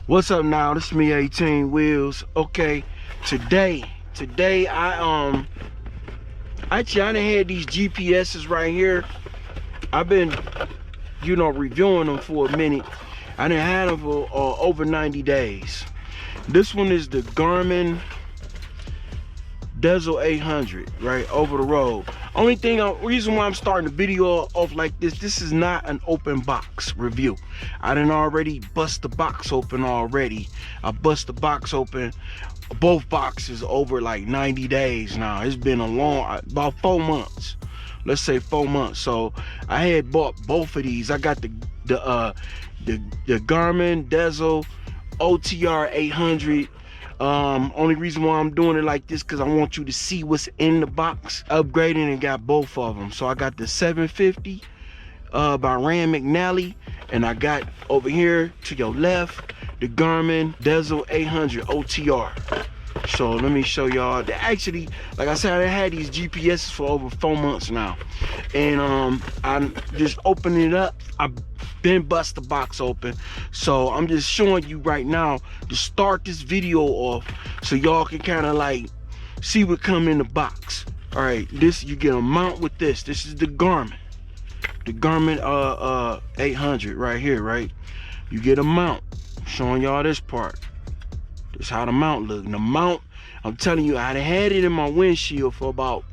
What's up now? This is me, 18 Wheels. Okay, today I done had these GPSs right here. I've been, reviewing them for a minute. I done had them for over 90 days. This one is the Garmin Dezl 800, right, over the road. Reason why I'm starting the video off like this is not an open box review. I done already bust the box open already. I bust the box open, both boxes, over like 90 days now. It's been about 4 months. Let's say 4 months. So I had bought both of these. I got the Garmin Dezl OTR800. Only reason why I'm doing it like this because I want you to see what's in the box. Upgrading and got both of them. So I got the 750 by McNally, and I got over here to your left the Garmin Dezl 800 OTR. So let me show y'all. Actually, like I said, I had these GPSs for over 4 months now, and I'm just opening it up. I've been bust the box open, so I'm just showing you right now to start this video off, so y'all can kind of like see what come in the box. All right, you get a mount with this. This is the Garmin 800 right here, right? You get a mount. I'm showing y'all this part. This is how the mount look. And the mount, I'm telling you, I had it in my windshield for about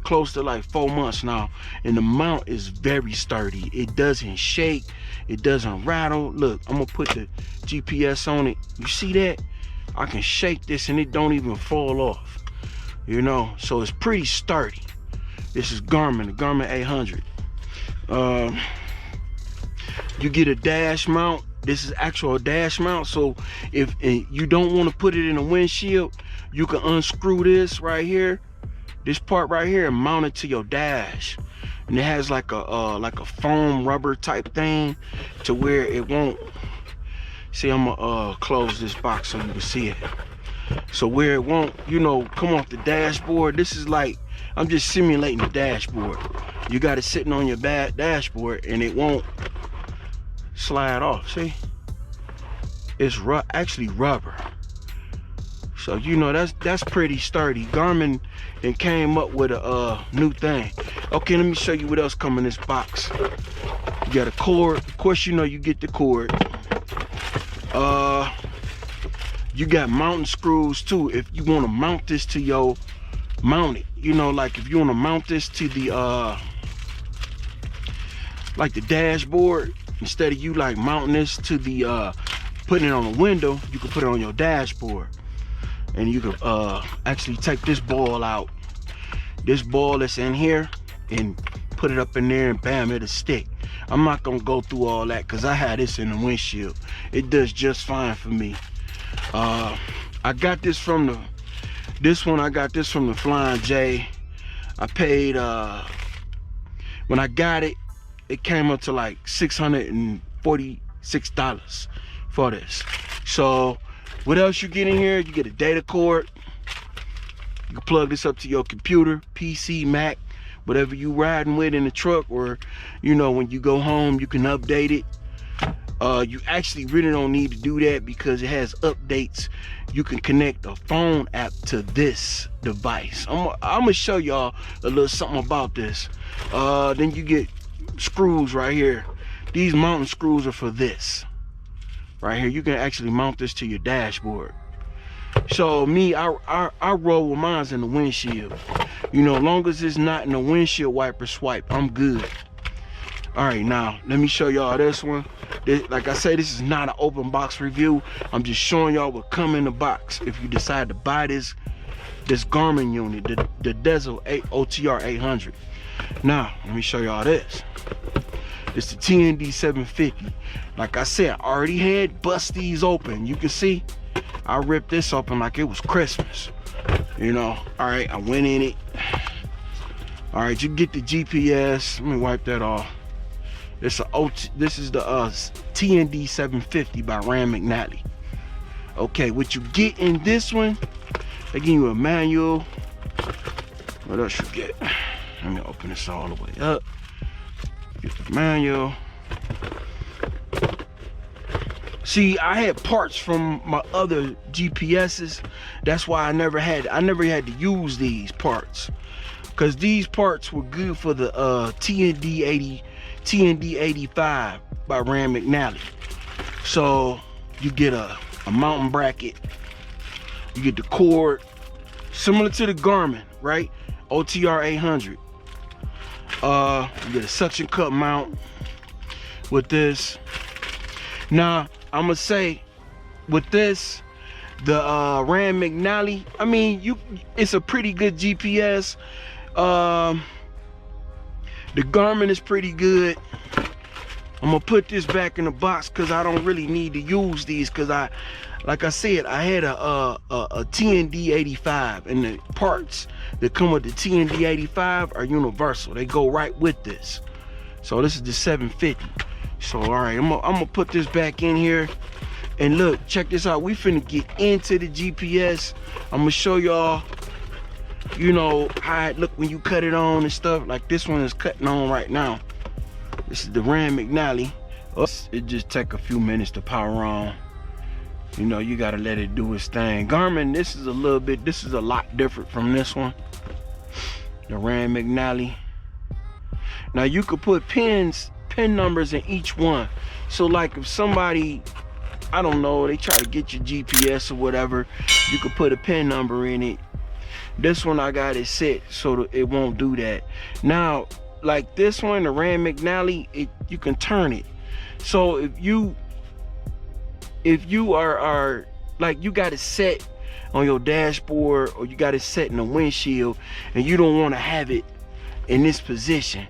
close to like 4 months now, and the mount is very sturdy. It doesn't shake, it doesn't rattle. Look, I'm gonna put the GPS on it. You see that? I can shake this and it don't even fall off, so it's pretty sturdy. This is Garmin, the Garmin 800. You get a dash mount. This is actual dash mount, so if you don't want to put it in a windshield, you can unscrew this right here, this part right here, and mount it to your dash. And it has like a foam rubber type thing to where it won't. See, I'm gonna close this box so you can see it. So where it won't, come off the dashboard. This is like, I'm just simulating the dashboard. You got it sitting on your dashboard and it won't slide off. See, it's actually rubber. So that's pretty sturdy. Garmin then came up with a new thing. Okay, let me show you what else come in this box. You got a cord. Of course, you get the cord. You got mounting screws too. If you want to mount this to your like if you want to mount this to the like the dashboard, instead of you like mounting this to the putting it on the window, you can put it on your dashboard. And you can actually take this ball out, this ball that's in here, and put it up in there, and bam, it'll stick. I'm not gonna go through all that because I had this in the windshield. It does just fine for me. I got this from the Flying J. I paid when I got it, it came up to like $646 for this. So what else you get in here? You get a data cord. You can plug this up to your computer, PC, Mac, whatever you riding with in the truck, or when you go home you can update it. You actually really don't need to do that because it has updates. You can connect a phone app to this device. I'm gonna show y'all a little something about this. Then you get screws right here. These mounting screws are for this right here. You can actually mount this to your dashboard. So me, I roll with mine's in the windshield. Long as it's not in the windshield wiper swipe, I'm good. All right, now let me show y'all this one. Like I say, this is not an open box review. I'm just showing y'all what come in the box if you decide to buy this Garmin unit, the Dezl OTR800. Now let me show y'all this. It's the TND 750. Like I said, I already had bust these open. You can see I ripped this open like it was Christmas. All right, I went in it. All right, you get the GPS. Let me wipe that off. This is the TND 750 by McNally. Okay, what you get in this one, they give you a manual. What else you get? Let me open this all the way up. Get the manual. See, I had parts from my other GPSs. That's why I never had to use these parts, because these parts were good for the TND 85 by Rand McNally. So you get a mountain bracket, you get the cord, similar to the Garmin, right? OTR800. You get a suction cup mount with this. Now I'm gonna say, with this, the Rand McNally, I mean, it's a pretty good GPS. The Garmin is pretty good. I'm gonna put this back in the box because I don't really need to use these, because like I said, I had a TND 85, and the parts that come with the TND 85 are universal. They go right with this. So this is the 750. So all right, I'm gonna put this back in here, and look, check this out. We finna get into the GPS. I'm gonna show y'all, you know, how it look when you cut it on and stuff. Like this one is cutting on right now. This is the Rand McNally. It just take a few minutes to power on. You know, you gotta let it do its thing. Garmin, this is a lot different from this one, the Rand McNally. Now you could put pin numbers in each one. So like if somebody, I don't know, they try to get your GPS or whatever, you could put a pin number in it. This one I got it set so that it won't do that. Now, like this one, the Rand McNally, you can turn it. So if you are like, you got it set on your dashboard, or you got it set in the windshield, and you don't want to have it in this position,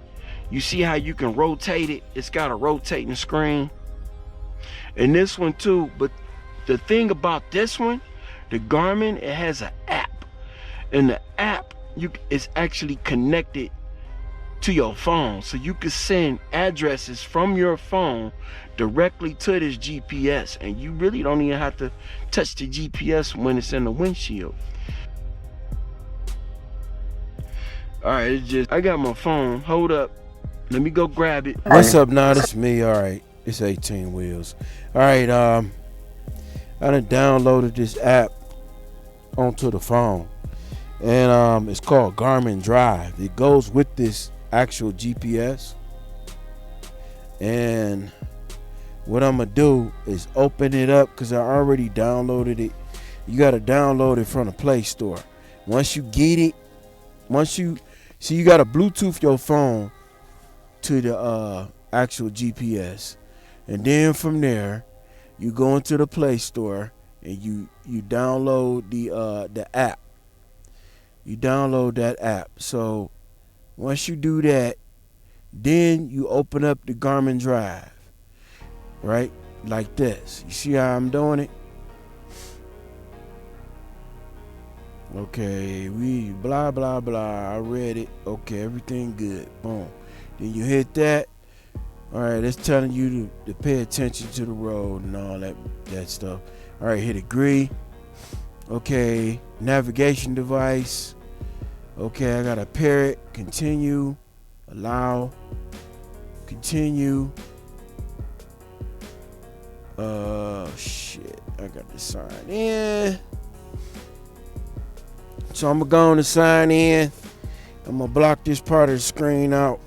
you see how you can rotate it? It's got a rotating screen. And this one too. But the thing about this one, the Garmin, it has an app. And the app is actually connected to your phone. So you can send addresses from your phone directly to this GPS. And you really don't even have to touch the GPS when it's in the windshield. All right, it's just, I got my phone. Hold up. Let me go grab it. What's up now? It's me. All right, it's 18 Wheels. All right, I done downloaded this app onto the phone, and it's called Garmin Drive. It goes with this actual GPS, and what I'm gonna do is open it up, because I already downloaded it. You got to download it from the Play Store. Once you get it, you got to Bluetooth your phone to the actual GPS, and then from there you go into the Play Store and you download the app. You download that app. So once you do that, then you open up the Garmin Drive, right, like this. You see how I'm doing it? Okay, we blah blah blah, I read it. Okay, everything good. Boom. Then you hit that. All right, it's telling you to pay attention to the road and all that stuff. All right, hit agree. Okay, navigation device. Okay, I gotta pair it. Continue. Allow. Continue. Shit, I got to sign in. So I'm gonna go on and sign in. I'm gonna block this part of the screen out.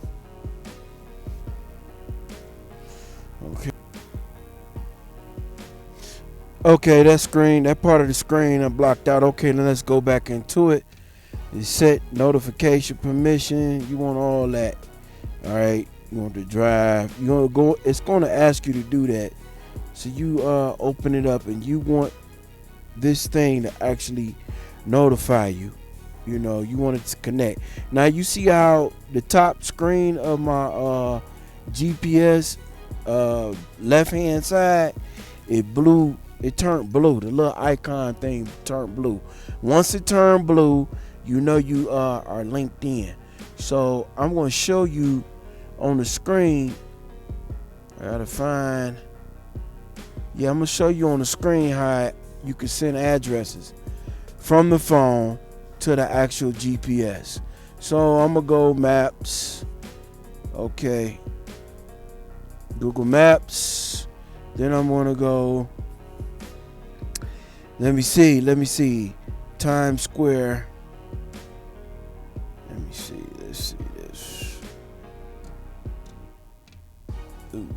Okay, that part of the screen I blocked out. Okay, then let's go back into it. It's set notification permission. You want all that. All right, you want to drive. You want to go. It's going to ask you to do that. So you open it up, and you want this thing to actually notify you. You know, you want it to connect. Now you see how the top screen of my GPS left hand side, it turned blue. The little icon thing turned blue. Once it turned blue, you know you are linked in. So I'm going to show you on the screen. I gotta find. Yeah, I'm going to show you on the screen how you can send addresses from the phone to the actual GPS. So I'm going to go Maps. Okay. Google Maps. Then I'm gonna go, let me see, Times Square. Let's see this. Ooh.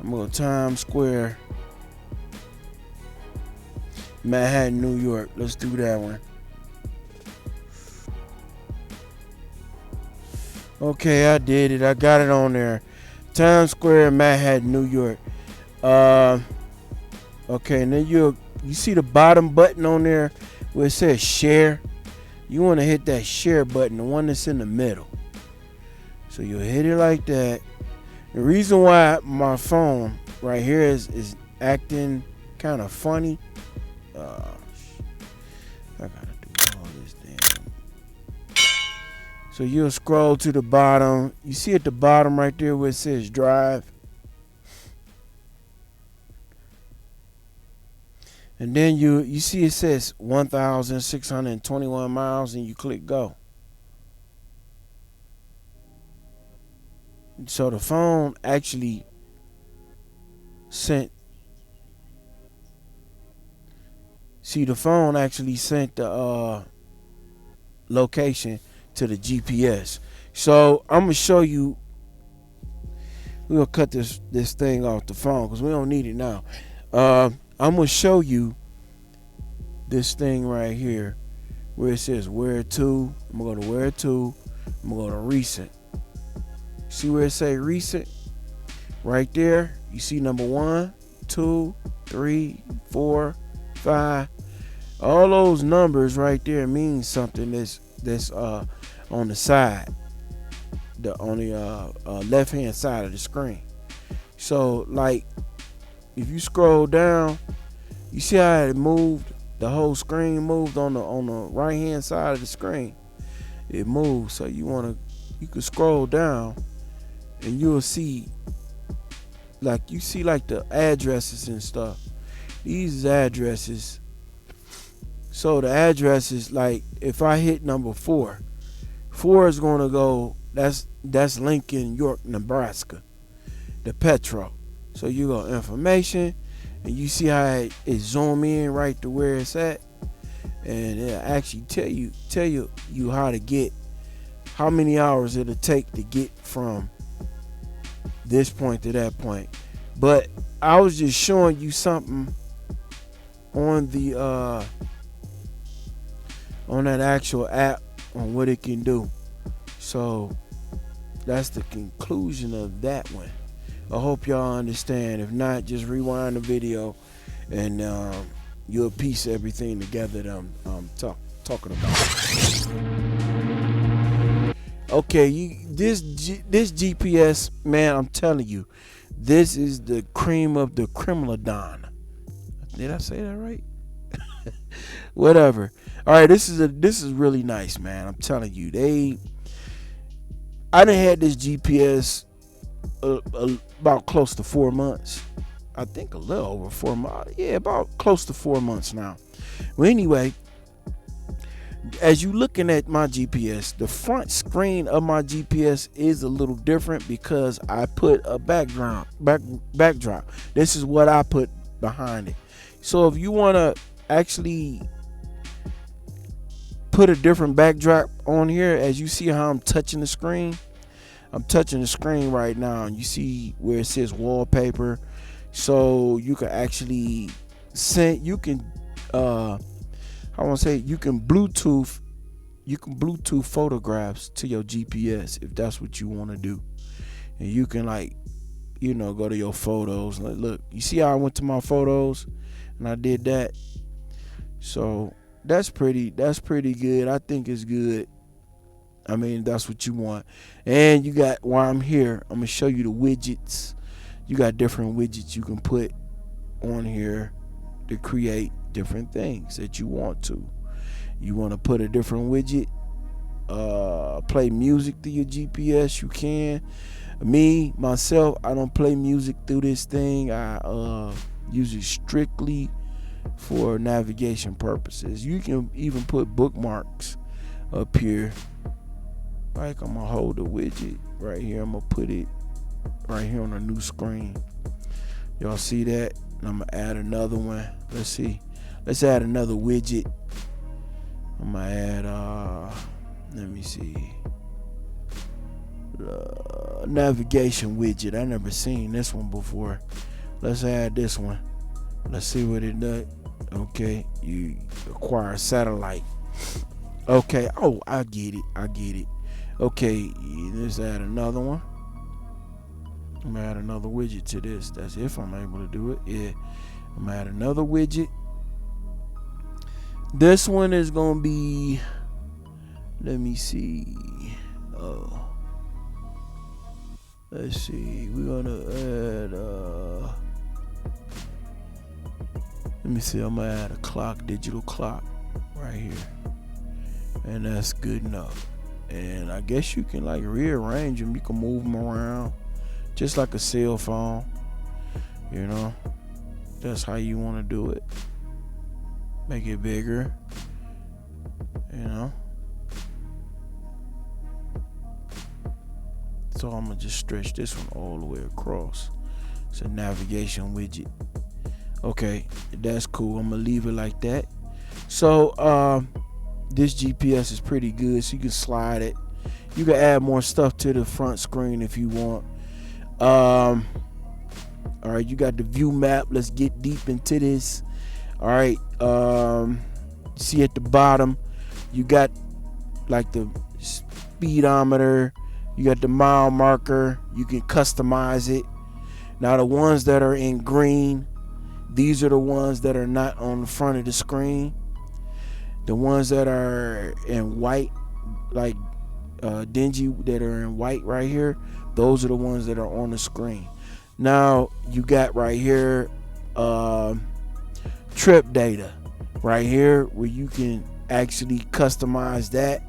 I'm gonna go Times Square, Manhattan, New York. Let's do that one. Okay, I did it. I got it on there. Times Square, Manhattan, New York. Okay, and then you see the bottom button on there where it says share. You want to hit that share button, the one that's in the middle. So you'll hit it like that. The reason why my phone right here is acting kind of funny. I gotta do all this damn. So you'll scroll to the bottom. You see at the bottom right there where it says drive. And then you see it says 1,621 miles, and you click go. So the phone actually sent. See, the phone actually sent the location to the GPS. So I'm gonna show you. We'll cut this thing off the phone because we don't need it now. I'm gonna show you this thing right here where it says where to. I'm gonna go to where to. I'm gonna go to recent. See where it say recent? Right there. You see number 1, 2, 3, 4, 5. All those numbers right there mean something that's on the side, on the left hand side of the screen. So like if you scroll down, you see how it moved. The whole screen moved on the right hand side of the screen. It moved. So you can scroll down, and you'll see like the addresses and stuff. These is addresses. So the address is like if I hit number 4 is gonna go. That's Lincoln, York, Nebraska, the Petro. So you go information, and you see how it zoom in right to where it's at, and it'll actually tell you how to get, how many hours it'll take to get from this point to that point. But I was just showing you something on the on that actual app on what it can do. So that's the conclusion of that one. I hope y'all understand. If not, just rewind the video and you'll piece everything together that I'm talking about. Okay, this GPS, man, I'm telling you, this is the cream of the criminaldon. Did I say that right? Whatever. All right, this is really nice, man. I'm telling you, I done had this GPS about close to 4 months. I think a little over 4 months. Yeah, about close to 4 months now. Well, anyway, as you looking at my GPS, the front screen of my GPS is a little different because I put a backdrop. This is what I put behind it. So if you want to actually put a different backdrop on here, as you see how I'm touching the screen. I'm touching the screen right now, and you see where it says wallpaper. So you can actually you can Bluetooth photographs to your GPS if that's what you want to do. And you can go to your photos. Look, you see how I went to my photos and I did that. So that's pretty good. I think it's good. I mean, that's what you want. And you got, while I'm here, I'm gonna show you the widgets. You got different widgets you can put on here to create different things that you want to. You want to put a different widget, play music through your GPS, you can. Myself, I don't play music through this thing. I use it strictly for navigation purposes. You can even put bookmarks up here like I'm gonna hold the widget right here. I'm gonna put it right here on a new screen. Y'all see that? And I'm gonna add another one. Let's see. Let's add another widget. I'm gonna add let me see, navigation widget. I never seen this one before. Let's add this one. Let's see what it does. Okay, you acquire a satellite. Okay, oh, I get it. Okay, let's add another one. I'm gonna add another widget to this. That's if I'm able to do it. Yeah, I'm gonna add another widget. This one is gonna be, let me see. Oh, let's see. We're gonna add let me see. I'm gonna add a clock, digital clock, right here, and that's good enough. And I guess you can like rearrange them. You can move them around, just like a cell phone. You know, that's how you want to do it. Make it bigger. You know. So I'm gonna just stretch this one all the way across. It's a navigation widget. Okay, that's cool. I'm gonna leave it like that. So this GPS is pretty good, so you can slide it. You can add more stuff to the front screen if you want. All right, you got the view map. Let's get deep into this. All right, see at the bottom, you got like the speedometer. You got the mile marker. You can customize it. Now the ones that are in green, these are the ones that are not on the front of the screen. The ones that are in white, like dingy, that are in white right here, those are the ones that are on the screen. Now you got right here trip data right here, where you can actually customize that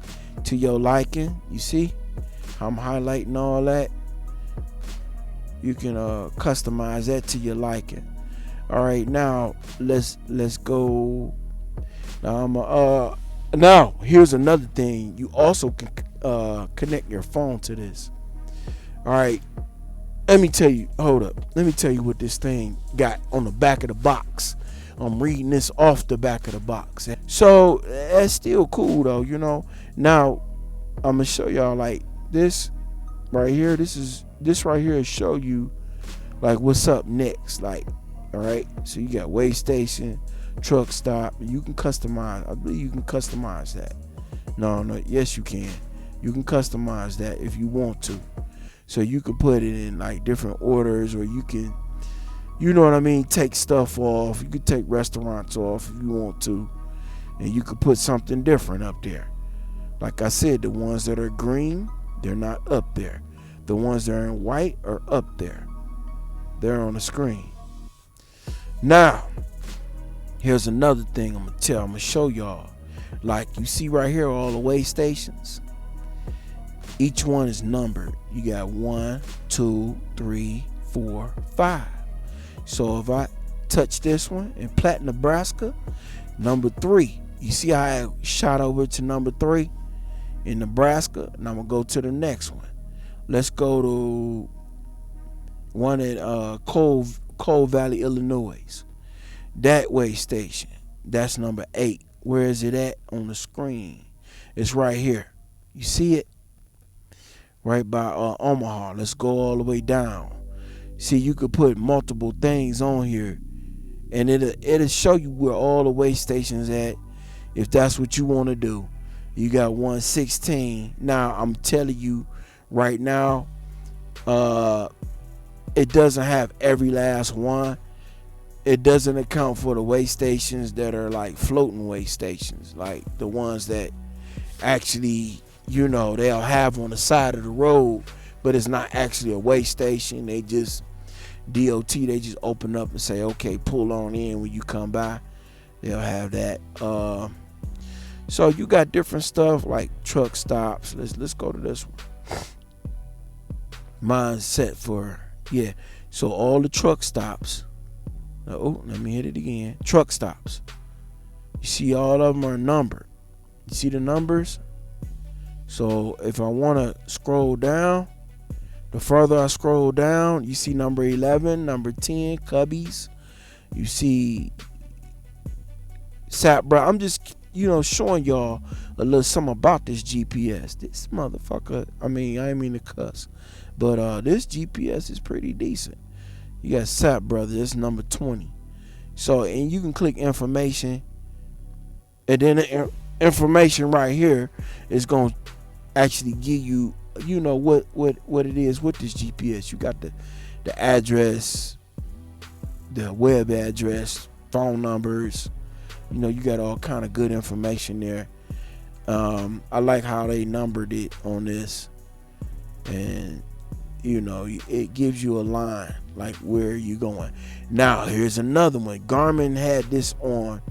to your liking. You see, I'm highlighting all that. You can customize that to your liking. All right, now let's go. Now here's another thing. You also can connect your phone to this. All right, let me tell you. Hold up. Let me tell you what this thing got on the back of the box. I'm reading this off the back of the box. So that's still cool though, you know. Now I'm gonna show y'all like this right here. This right here show you like what's up next. Like, all right. So you got way station, truck stop. You can customize. I believe you can customize that. No, yes you can. You can customize that if you want to. So you can put it in like different orders, or you can, you know what I mean, take stuff off. You could take restaurants off if you want to, and you could put something different up there. Like I said, the ones that are green, they're not up there. The ones that are in white are up there. They're on the screen. Now, here's another thing I'm gonna show y'all. Like you see right here, all the way stations. Each one is numbered. You got 1, 2, 3, 4, 5. So if I touch this one in Platte, Nebraska, number 3. You see how I shot over to number 3 in Nebraska, and I'm gonna go to the next one. Let's go to one at Coal Valley, Illinois. That way station. That's number 8. Where is it at on the screen? It's right here. You see it? Right by Omaha. Let's go all the way down. See, you could put multiple things on here, and it'll show you where all the way stations at, if that's what you want to do. You got 116. Now I'm telling you right now, it doesn't have every last one. It doesn't account for the way stations that are like floating way stations, like the ones that actually, you know, they'll have on the side of the road, but it's not actually a way station. They just DOT, they just open up and say, okay, pull on in when you come by. They'll have that. So you got different stuff like truck stops. Let's go to this one. Mine's set for, yeah. So all the truck stops. Oh, let me hit it again. Truck stops. You see all of them are numbered. You see the numbers? So if I want to scroll down, the further I scroll down, you see number 11, number 10, Cubbies. You see SciBRIGHT. I'm just, showing y'all a little something about this GPS. This motherfucker, I ain't mean to cuss, but this GPS is pretty decent. You got SciBRIGHT, this number 20. So, and you can click information, and then the information right here is going to actually give you, what it is with this GPS. You got the address, the web address, phone numbers. You got all kind of good information there. I like how they numbered it on this, and it gives you a line like where you going. Now here's another one. Garmin had this on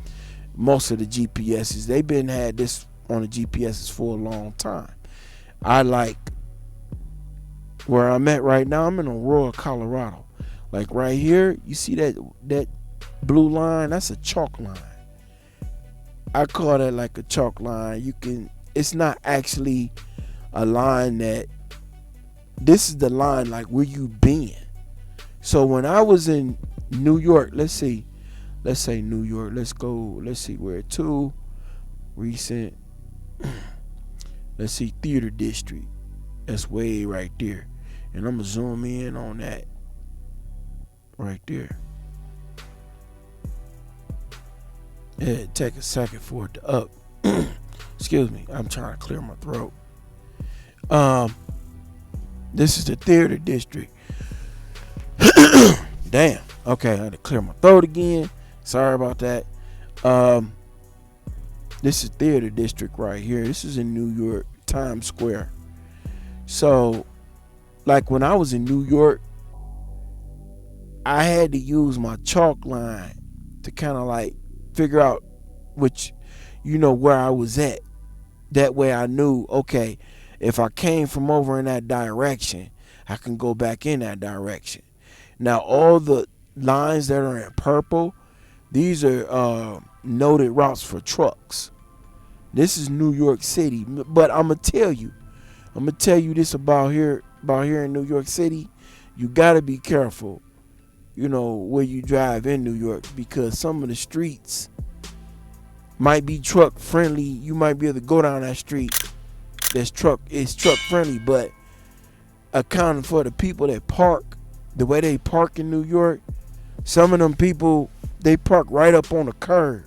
most of the GPSs. They've had this on the GPSs for a long time. I like where I'm at right now. I'm in Aurora, Colorado. Like right here, you see that blue line? That's a chalk line. I call that like a chalk line. It's not actually a line that, this is the line like where you been. So when I was in New York, let's say New York, let's see where to, recent, let's see Theater District. That's way right there. And I'm gonna zoom in on that right there. It'd take a second for it to up. Excuse me, I'm trying to clear my throat. This is the Theater District. Damn. Okay, I had to clear my throat again. Sorry about that. This is Theater District right here. This is in New York, Times Square. So, like when I was in New York, I had to use my chalk line to kind of like figure out where I was at. That way I knew, okay, if I came from over in that direction, I can go back in that direction. Now all the lines that are in purple, these are noted routes for trucks. This is New York City, but I'm gonna tell you this about here in New York City. You gotta be careful, where you drive in New York, because some of the streets might be truck friendly. You might be able to go down that street that's truck friendly, but accounting for the people that park, the way they park in New York, some of them people, they park right up on the curve.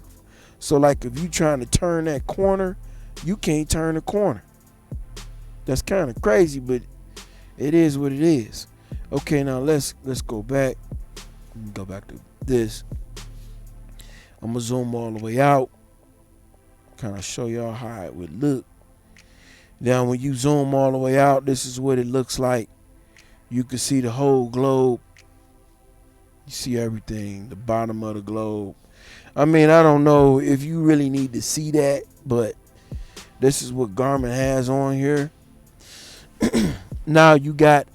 So like if you trying to turn that corner, you can't turn the corner. That's kind of crazy, but it is what it is. Okay, now let's go back. Go back to this. I'm gonna zoom all the way out, kind of show y'all how it would look. Now when you zoom all the way out, this is what it looks like. You can see the whole globe. You see everything, the bottom of the globe. I don't know if you really need to see that, but this is what Garmin has on here. Now you got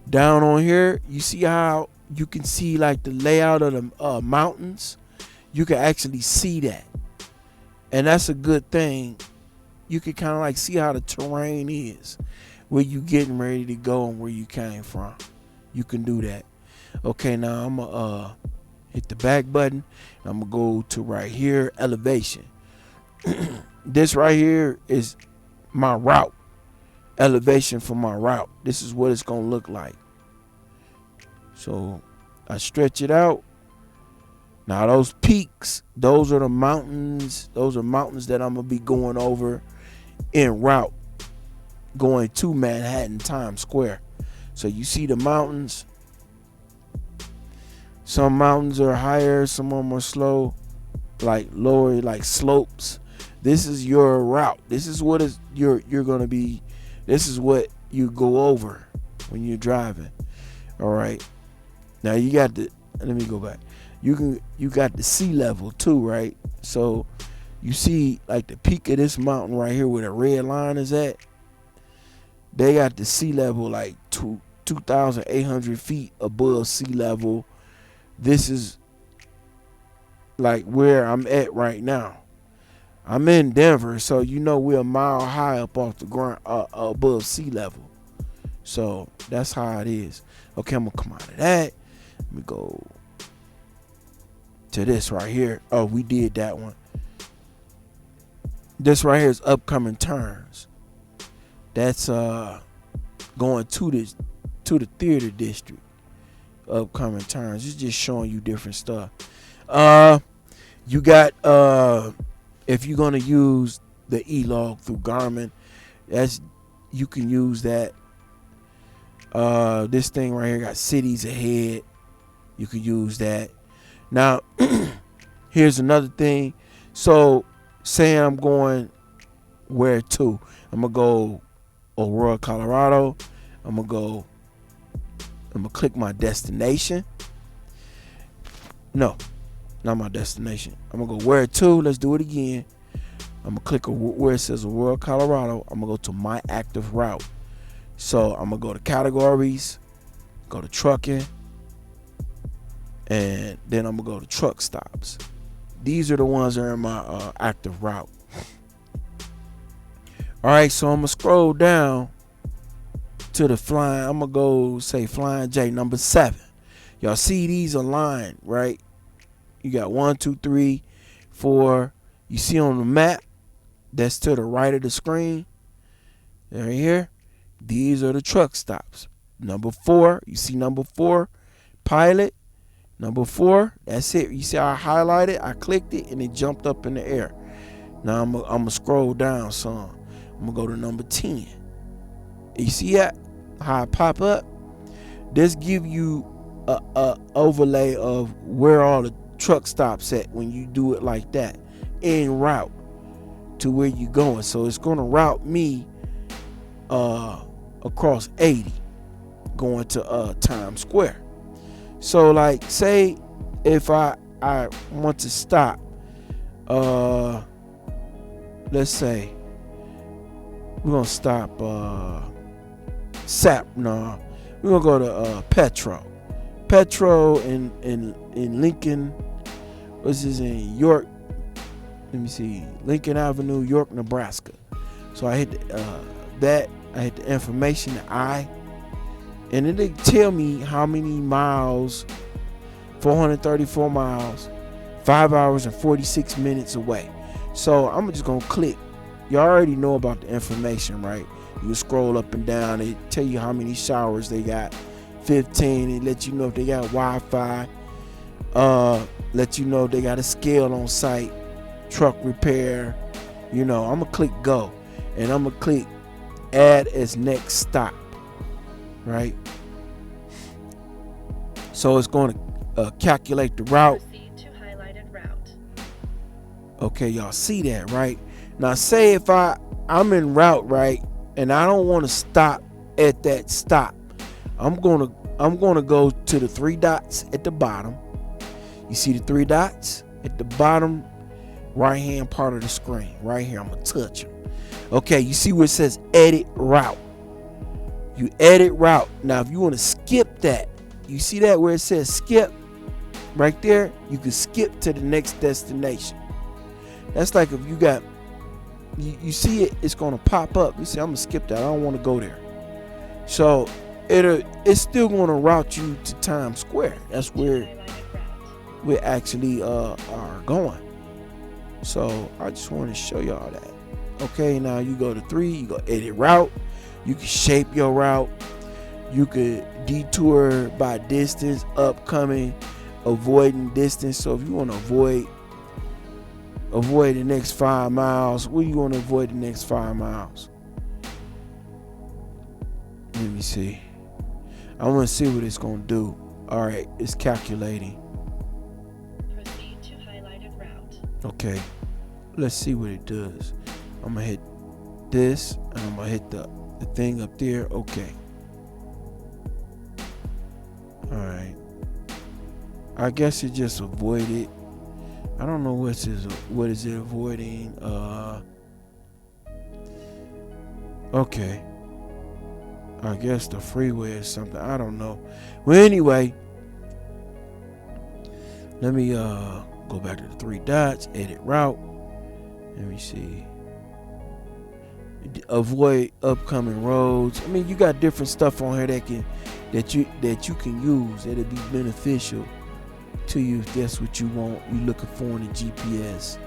down on here, you see how you can see like the layout of the mountains. You can actually see that, and that's a good thing. You can kind of like see how the terrain is, where you getting ready to go and where you came from. You can do that. Okay, now I'm gonna hit the back button. I'm gonna go to right here, elevation. This right here is my route, elevation for my route. This is what it's gonna look like. So I stretch it out. Now those peaks, those are the mountains. Those are mountains that I'm gonna be going over en route, going to Manhattan Times Square. So you see the mountains. Some mountains are higher, some of them are slow, like lower, like slopes. This is your route. This is what is you're gonna be. This is what you go over when you're driving. All right. Now you got the. Let me go back. You got the sea level too, right? So you see like the peak of this mountain right here where the red line is at. They got the sea level like 2,800 feet above sea level. This is like where I'm at right now. I'm in Denver, so you know we're a mile high up off the ground, above sea level. So that's how it is. Okay, I'm gonna come out of that. Let me go to this right here. Oh, we did that one. This right here is upcoming turns. That's going to the theater district. Upcoming turns. It's just showing you different stuff. You got if you're gonna use the e-log through Garmin, you can use that. This thing right here got cities ahead. You can use that. Now, here's another thing. So, say I'm going where to? I'm gonna go Aurora, Colorado. I'm gonna click my destination. No, not my destination. I'm gonna go where to. Let's do it again. I'm gonna click where it says Aurora, Colorado. I'm gonna go to my active route. So I'm gonna go to categories, go to trucking, and then I'm gonna go to truck stops. These are the ones that are in my active route. All right, so I'm gonna scroll down to the flying. I'm gonna go say Flying J number 7. Y'all see these aligned, right? You got 1, 2, 3, 4. You see on the map that's to the right of the screen. Right here. These are the truck stops. Number 4. You see number 4, pilot. Number 4. That's it. You see I highlighted. I clicked it and it jumped up in the air. Now I'm gonna scroll down some. I'm gonna go to number 10. You see that? How it pop up? This give you a overlay of where all the truck stops at when you do it like that, en route to where you going. So it's gonna route me across 80 going to Times Square. So like say if I want to stop, let's say we're gonna stop we're gonna go to Petro in Lincoln. What's this in York? Let me see, Lincoln Avenue, York, Nebraska. So I hit that. I hit the information, and it'll tell me how many miles. 434 miles, 5 hours and 46 minutes away. So I'm just gonna click. You already know about the information, right? You scroll up and down. It tell you how many showers they got. 15. It let you know if they got Wi-Fi. Let you know if they got a scale on site. Truck repair. I'm gonna click go, and I'm gonna click add as next stop. Right. So it's going to calculate the route. Proceed to highlighted route. Okay, y'all see that, right? Now say if I'm en route, right, and I don't want to stop at that stop, I'm gonna go to the 3 dots at the bottom. You see the 3 dots at the bottom right hand part of the screen right here. I'm gonna touch them. Okay, you see where it says edit route. You edit route. Now if you want to skip that, you see that where it says skip right there, you can skip to the next destination. That's like if you got you see it's gonna pop up. You say I'm gonna skip that, I don't want to go there. So it's still gonna route you to Times Square. That's where we actually are going. So I just want to show y'all that. Okay, now you go to 3, you go edit route. You can shape your route. You could detour by distance, upcoming, avoiding distance. So if you want to avoid the next 5 miles, what do you want to avoid the next 5 miles? Let me see. I want to see what it's going to do. All right, it's calculating. Proceed to highlighted route. Okay, let's see what it does. I'm going to hit this, and I'm going to hit the thing up there. Okay. All right. I guess it just avoided. I don't know what is it avoiding. Okay. I guess the freeway or something. I don't know. Well, anyway, let me go back to the 3 dots, edit route, Let me see. Avoid upcoming roads. I mean, you got different stuff on here that you can use. It'll be beneficial to you if that's what you want. You looking for in the GPS.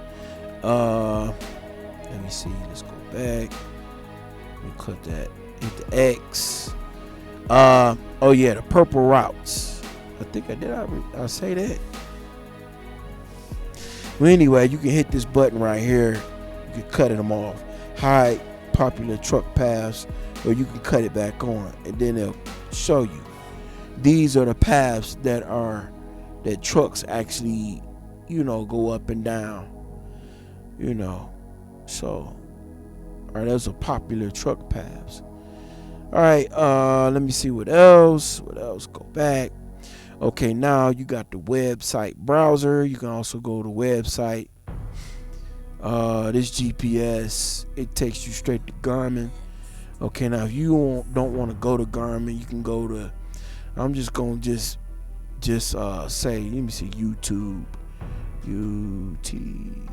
Let me see. Let's go back. Let me click that. Hit the X. Oh yeah, the purple routes. I think I did. I say that. Well, anyway, you can hit this button right here. You can cut them off. Hide popular truck paths, or you can cut it back on, and then it'll show you. These are the paths that trucks actually, go up and down. So, all right, those are popular truck paths. All right, let me see what else. Go back. Okay, now you got the website browser. You can also go to website. This GPS, it takes you straight to Garmin. Okay, now if you don't want to go to Garmin, you can go to, I'm just gonna just say, let me see, YouTube, YouTube,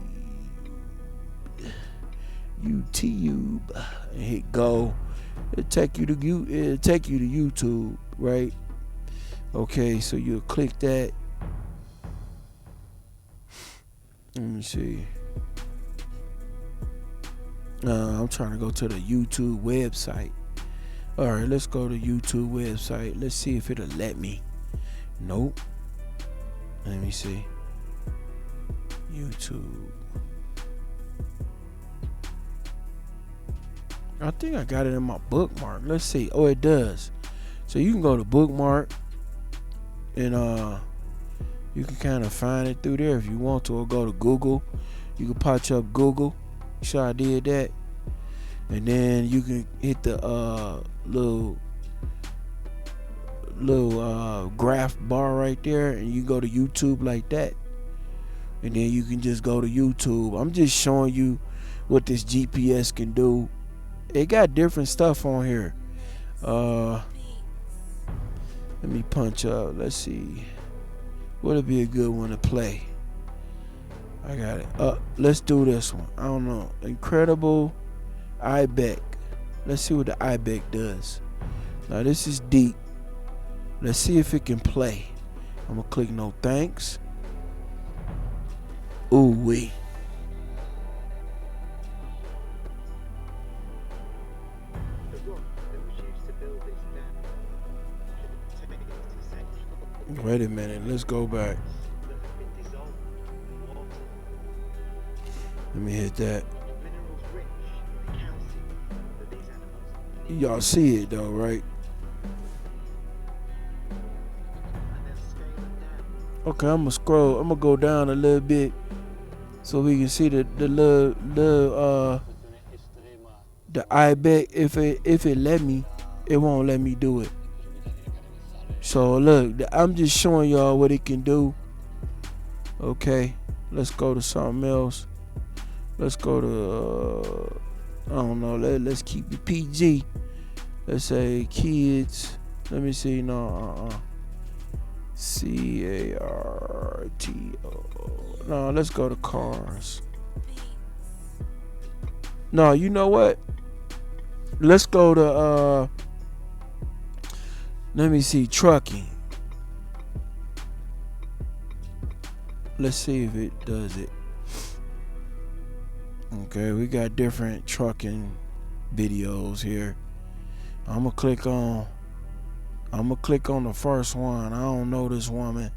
and hit go. It'll take you to YouTube, right? Okay, so you'll click that. Let me see. I'm trying to go to the YouTube website. All right, let's go to YouTube website. Let's see if it'll let me. Nope. Let me see. YouTube. I think I got it in my bookmark. Let's see. Oh, it does. So you can go to bookmark, and you can kind of find it through there if you want to, or go to Google. You can punch up Google. So I did that, and then you can hit the little graph bar right there, and you go to YouTube like that, and then you can just go to YouTube. I'm just showing you what this GPS can do. It got different stuff on here. Let me punch up. Let's see. What'll be a good one to play? I got it. Let's do this one. I don't know. Incredible iBeck. Let's see what the iBeck does. Now this is deep. Let's see if it can play. I'm gonna click no thanks. Ooh wee. Wait a minute. Let's go back. Let me hit that. Y'all see it though, right? Okay, I'm gonna scroll. I'm gonna go down a little bit so we can see the iBeck. If it let me, it won't let me do it. So look, I'm just showing y'all what it can do. Okay, let's go to something else. Let's go to I don't know. Let's keep it PG. Let's say kids. Let me see. No, CARTO. No, let's go to cars. No, you know what? Let's go to let me see, trucking. Let's see if it does it. Okay, we got different trucking videos here. I'm gonna click on the first one. I don't know this woman,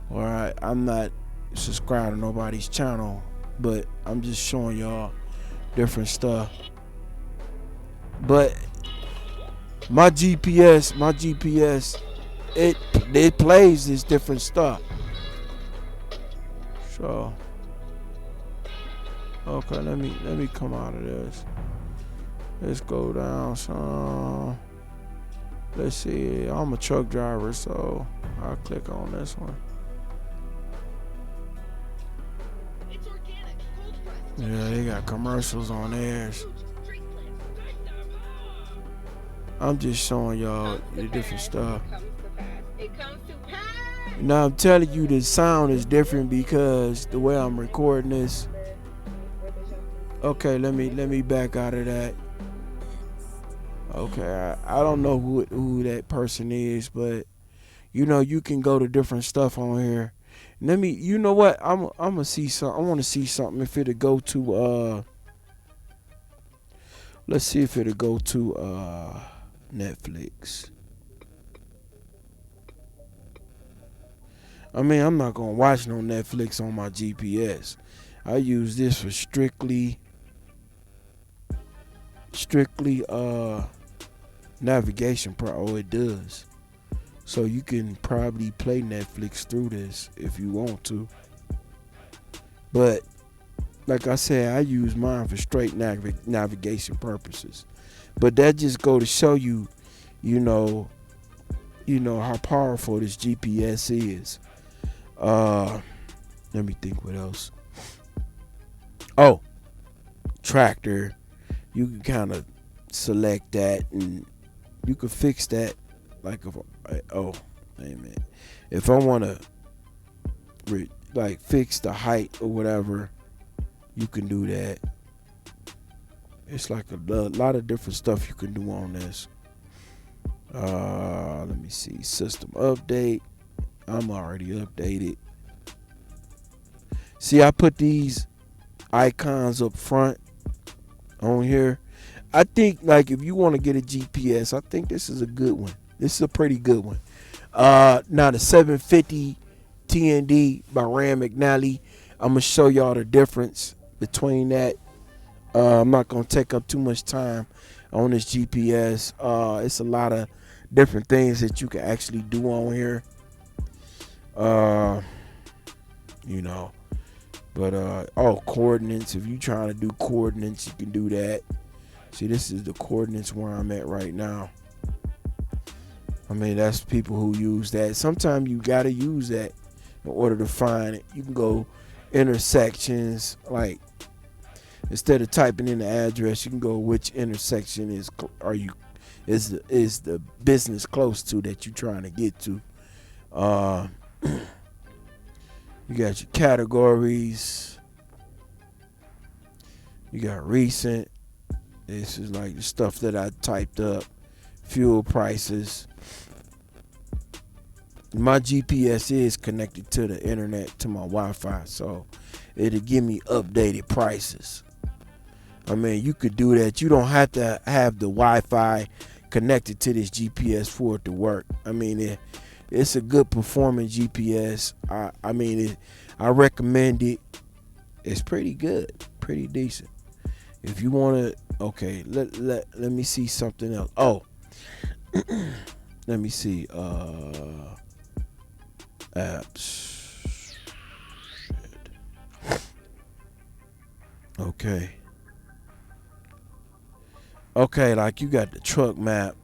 or I'm not subscribed to nobody's channel, but I'm just showing y'all different stuff. But my GPS, it plays this different stuff. So okay, let me come out of this. Let's go down some. Let's see. I'm a truck driver, so I'll click on this one. Yeah, they got commercials on theirs. I'm just showing y'all the different stuff. Now I'm telling you the sound is different because the way I'm recording this, Okay, let me back out of that. Okay, I don't know who that person is, but you know, you can go to different stuff on here. Let me, you know what? I'm gonna see some. I want to see something if it'll go to let's see if it'll go to Netflix. I mean, I'm not gonna watch no Netflix on my GPS. I use this for strictly navigation. Oh, it does. So you can probably play Netflix through this if you want to. But like I said, I use mine for straight navigation purposes. But that just go to show you, you know how powerful this GPS is. Let me think what else. Oh, tractor. You can kind of select that and you can fix that. Like if if I want to like fix the height or whatever, you can do that. It's like a lot of different stuff you can do on this. Let me see. System update. I'm already updated. See, I put these icons up front on here. I think like if you want to get a GPS, I think this is a good one. This is a pretty good one. Now the 750 TND by McNally. I'm gonna show y'all the difference between that. I'm not gonna take up too much time on this GPS. It's a lot of different things that you can actually do on here. You know, but coordinates. If you trying to do coordinates, you can do that. See, this is the coordinates where I'm at right now. I mean, that's people who use that. Sometimes you gotta use that in order to find it. You can go intersections, like instead of typing in the address, you can go which intersection is the business close to that you're trying to get to. You got your categories. You got recent. This is like the stuff that I typed up. Fuel prices. My GPS is connected to the internet, to my Wi-Fi, so it'll give me updated prices. I mean, you could do that. You don't have to have the Wi-Fi connected to this GPS for it to work. I mean, it's a good performing GPS. I mean, I recommend it. It's pretty good, pretty decent. If you want to, okay, let me see something else. Oh, let me see. Apps. Shit. Okay, like you got the truck map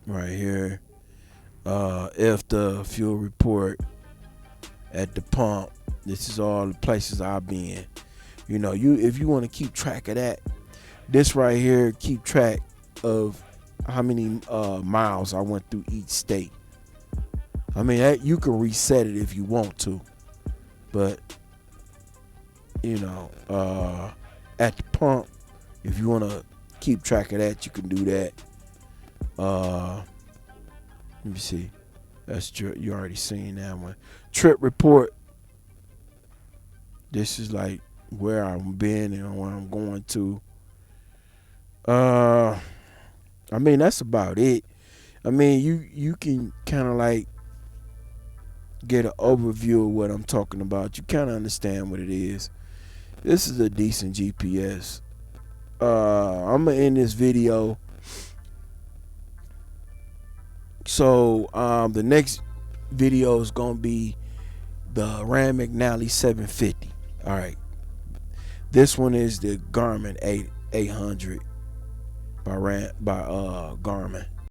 right here. If the fuel report at the pump. This is all the places I've been. You know, if you want to keep track of that, this right here keep track of how many miles I went through each state. I mean, you can reset it if you want to, but you know, at the pump, if you want to keep track of that, you can do that. Let me see. That's you already seen that one. Trip report. This is like where I've been and where I'm going to. I mean, that's about it. I mean, you can kind of like get an overview of what I'm talking about. You kind of understand what it is. This is a decent GPS. I'm gonna end this video. So the next video is gonna be the McNally 750. All right. This one is the Garmin 800 by Garmin.